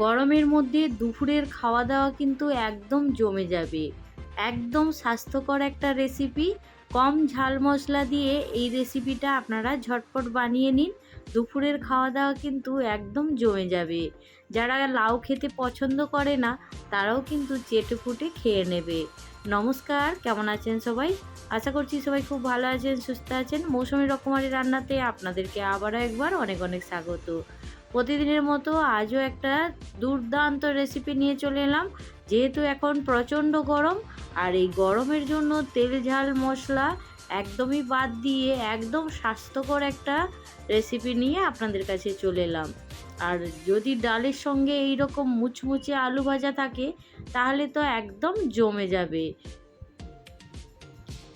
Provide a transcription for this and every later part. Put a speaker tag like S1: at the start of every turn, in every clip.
S1: গরমের মধ্যে দুপুরের খাওয়া দাওয়া কিন্তু একদম জমে যাবে। একদম স্বাস্থ্যকর একটা রেসিপি। কম ঝাল মশলা দিয়ে এই রেসিপিটা আপনারা ঝটপট বানিয়ে নিন। দুপুরের খাওয়া দাওয়া কিন্তু একদম জমে যাবে। যারা লাউ খেতে পছন্দ করে না তারাও কিন্তু চেটেপুটে খেয়ে নেবে। নমস্কার, কেমন আছেন সবাই? আশা করছি সবাই খুব ভালো আছেন, সুস্থ আছেন। মৌসুমী রকমারি রান্নাতে আপনাদেরকে আবারও একবার অনেক অনেক স্বাগত। প্রতিদিনের মতো আজও একটা দুর্দান্ত রেসিপি নিয়ে চলে এলাম। যেহেতু এখন প্রচণ্ড গরম, আর এই গরমের জন্য তেল ঝাল মশলা একদমই বাদ দিয়ে একদম স্বাস্থ্যকর একটা রেসিপি নিয়ে আপনাদের কাছে চলে এলাম। আর যদি ডালের সঙ্গে এই রকম মুচমুচে আলু ভাজা থাকে তাহলে তো একদম জমে যাবে।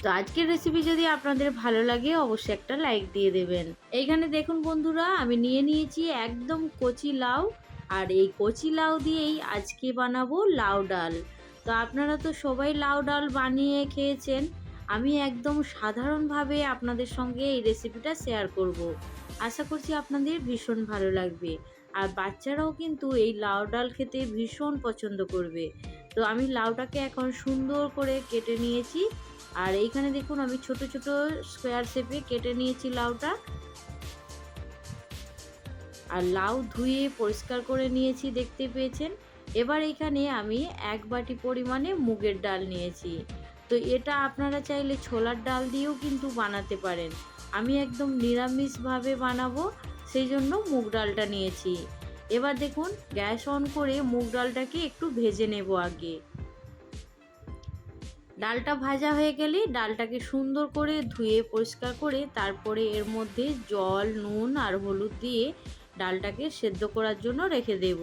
S1: তো আজকের রেসিপি যদি আপনাদের ভালো লাগে অবশ্যই একটা লাইক দিয়ে দেবেন। এইখানে দেখুন বন্ধুরা, আমি নিয়ে নিয়েছি একদম কচি লাউ, আর এই কচি লাউ দিয়েই আজকে বানাবো লাউ ডাল। তো আপনারা তো সবাই লাউ ডাল বানিয়ে খেয়েছেন, আমি একদম সাধারণভাবে আপনাদের সঙ্গে এই রেসিপিটা শেয়ার করব। আশা করছি আপনাদের ভীষণ ভালো লাগবে, আর বাচ্চারাও কিন্তু এই লাউ ডাল খেতে ভীষণ পছন্দ করবে। তো আমি লাউটাকে এখন সুন্দর করে কেটে নিয়েছি, আর এইখানে দেখুন আমি ছোট ছোট স্কোয়ার শেপে কেটে নিয়েছি লাউটা। আর লাউ ধুয়ে পরিষ্কার করে নিয়েছি, দেখতে পেয়েছেন। এবার এখানে আমি 1 বাটি পরিমাণে মুগের ডাল নিয়েছি। তো এটা আপনারা চাইলে ছোলার ডাল দিয়েও কিন্তু বানাতে পারেন। আমি একদম নিরামিষভাবে বানাবো, সেই জন্য মুগ ডালটা নিয়েছি। এবার দেখুন গ্যাস অন করে মুগ ডালটাকে একটু ভেজে নেব আগে। ডালটা ভাজা হয়ে গেলে ডালটাকে সুন্দর করে ধুয়ে পরিষ্কার করে তারপরে এর মধ্যে জল, নুন আর হলুদ দিয়ে ডালটাকে সেদ্ধ করার জন্য রেখে দেব।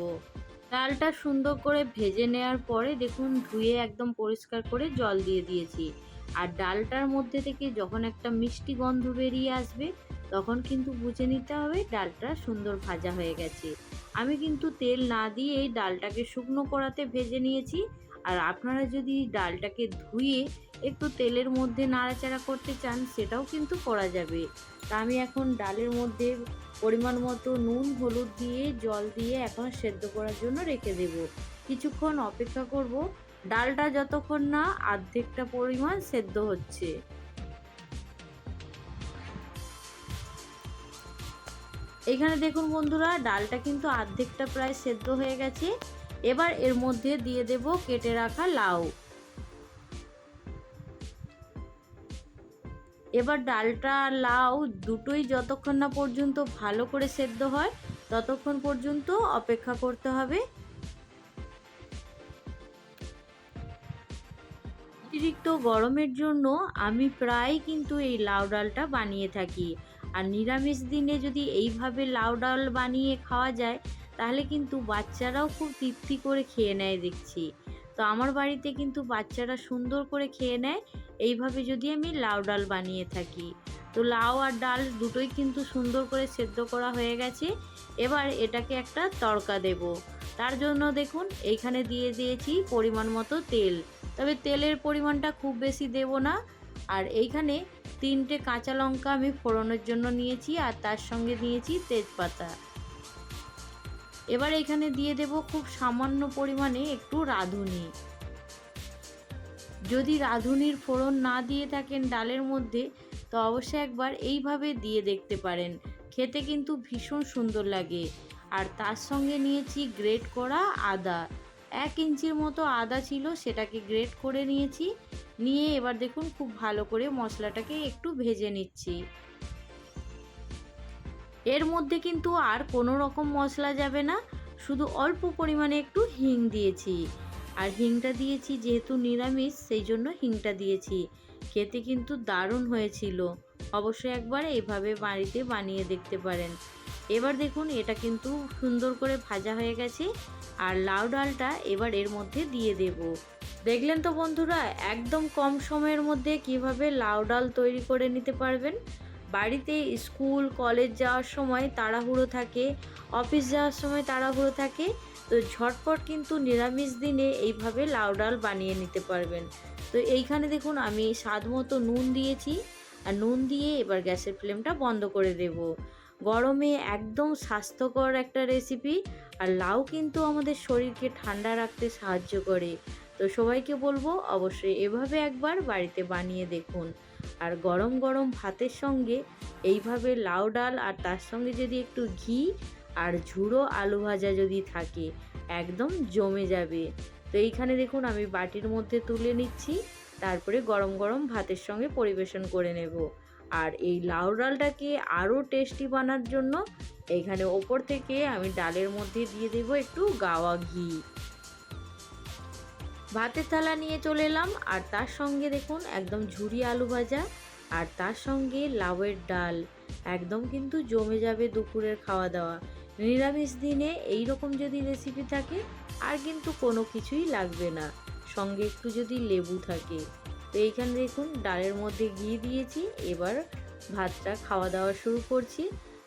S1: ডালটা সুন্দর করে ভেজে নেওয়ার পরে দেখুন ধুয়ে একদম পরিষ্কার করে জল দিয়ে দিয়েছি। আর ডালটার মধ্যে থেকে যখন একটা মিষ্টি গন্ধ বেরিয়ে আসবে তখন কিন্তু বুঝে নিতে হবে ডালটা সুন্দর ভাজা হয়ে গেছে। আমি কিন্তু তেল না দিয়েই ডালটাকে শুকনো কড়াতে ভেজে নিয়েছি। আর আপনারা যদি ডালটাকে ধুয়ে একটু তেলের মধ্যে নাড়াচাড়া করতে চান সেটাও কিন্তু করা যাবে। তা আমি এখন ডালের মধ্যে পরিমাণ মতো নুন, হলুদ দিয়ে জল দিয়ে এখন সেদ্ধ করার জন্য রেখে দেব। কিছুক্ষণ অপেক্ষা করব ডালটা যতক্ষণ না অর্ধেকটা পরিমাণ সেদ্ধ হচ্ছে। এখানে দেখুন বন্ধুরা, ডালটা কিন্তু অর্ধেকটা প্রায় সেদ্ধ হয়ে গেছে। এবার এর মধ্যে দিয়ে দেব কেটে রাখা লাউ। এবার ডালটা আর লাউ দুটোই যতক্ষণ না পর্যন্ত ভালো করে সেদ্ধ হয় ততক্ষণ পর্যন্ত অপেক্ষা করতে হবে। অতিরিক্ত গরমের জন্য আমি প্রায় কিন্তু এই লাউ ডালটা বানিয়ে থাকি। আর নিরামিষ দিনে যদি এইভাবে লাউ ডাল বানিয়ে খাওয়া যায় তাহলে কিন্তু বাচ্চারাও খুব তৃপ্তি করে খেয়ে নেয় দেখছি। তো আমার বাড়িতে কিন্তু বাচ্চারা সুন্দর করে খেয়ে নেয় এইভাবে যদি আমি লাউ ডাল বানিয়ে থাকি। তো লাউ আর ডাল দুটোই কিন্তু সুন্দর করে সেদ্ধ করা হয়ে গেছে। এবার এটাকে একটা তড়কা দেব। তার জন্য দেখুন এইখানে দিয়ে দিয়েছি পরিমাণ মতো তেল, তবে তেলের পরিমাণটা খুব বেশি দেব না। আর এইখানে 3টে কাঁচা লঙ্কা আমি ফোড়নের জন্য নিয়েছি, আর তার সঙ্গে নিয়েছি তেজপাতা। এবার এখানে দিয়ে দেব খুব সামান্য পরিমাণে একটু রাঁধুনি। যদি রাঁধুনির ফোড়ন না দিয়ে থাকেন ডালের মধ্যে তো অবশ্যই একবার এইভাবে দিয়ে দেখতে পারেন, খেতে কিন্তু ভীষণ সুন্দর লাগে। আর তার সঙ্গে নিয়েছি গ্রেট করা আদা। 1 ইঞ্চির মতো আদা ছিল, সেটাকে গ্রেট করে নিয়েছি। নিয়ে এবার দেখুন খুব ভালো করে মশলাটাকে একটু ভেজে নিচ্ছি। এর মধ্যে কিন্তু আর কোনো রকম মশলা যাবে না, শুধু অল্প পরিমাণে একটু হিং দিয়েছি। আর হিংটা দিয়েছি যেহেতু নিরামিষ সেই জন্য হিংটা দিয়েছি। খেতে কিন্তু দারুণ হয়েছিল। অবশ্যই একবার এইভাবে বাড়িতে বানিয়ে দেখতে পারেন। এবার দেখুন এটা কিন্তু সুন্দর করে ভাজা হয়ে গেছে। আর লাউ ডালটা এবার এর মধ্যে দিয়ে দেব। দেখলেন তো বন্ধুরা, একদম কম সময়ের মধ্যে কিভাবে লাউ ডাল তৈরি করে নিতে পারবেন। বাড়িতে স্কুল কলেজ যাওয়ার সময় তাড়াহুড়ো থাকে, অফিস যাওয়ার সময় তাড়াহুড়ো থাকে, তো ঝটপট কিন্তু নিরামিষ দিনে এইভাবে লাউ ডাল বানিয়ে নিতে পারবেন। তো এইখানে দেখুন আমি স্বাদ মতো নুন দিয়েছি, আর নুন দিয়ে এবার গ্যাসের ফ্লেমটা বন্ধ করে দেব। গরমে একদম স্বাস্থ্যকর একটা রেসিপি। আর লাউ কিন্তু আমাদের শরীরকে ঠান্ডা রাখতে সাহায্য করে। তো সবাইকে বলবো অবশ্যই এভাবে একবার বাড়িতে বানিয়ে দেখুন। আর গরম গরম ভাতের সঙ্গে এইভাবে লাউ ডাল আর তার সঙ্গে যদি একটু ঘি আর ঝুড়ো আলু ভাজা যদি থাকে একদম জমে যাবে। তো এইখানে দেখুন আমি বাটির মধ্যে তুলে নিচ্ছি, তারপরে গরম গরম ভাতের সঙ্গে পরিবেশন করে নেব। আর এই লাউ ডালটাকে আরও টেস্টি বানার জন্য এইখানে ওপর থেকে আমি ডালের মধ্যে দিয়ে দেব একটু গাওয়া ঘি। ভাতের থালা নিয়ে চলে এলাম আর তার সঙ্গে দেখুন একদম ঝুরি আলু ভাজা আর তার সঙ্গে লাউয়ের ডাল, একদম কিন্তু জমে যাবে দুপুরের খাওয়া দাওয়া। নিরামিষ দিনে এই রকম যদি রেসিপি থাকে আর কিন্তু কোনো কিছুই লাগবে না, সঙ্গে একটু যদি লেবু থাকে। তো এইখানে দেখুন ডালের মধ্যে ঘি দিয়েছি, এবার ভাতটা খাওয়া দাওয়া শুরু করছি।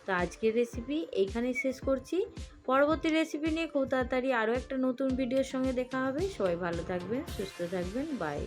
S1: তো আজকের রেসিপি এইখানেই শেষ করছি। পরবর্তী রেসিপি নিয়ে খুব তাড়াতাড়ি আরও একটা নতুন ভিডিওর সঙ্গে দেখা হবে। সবাই ভালো থাকবেন, সুস্থ থাকবেন, বাই।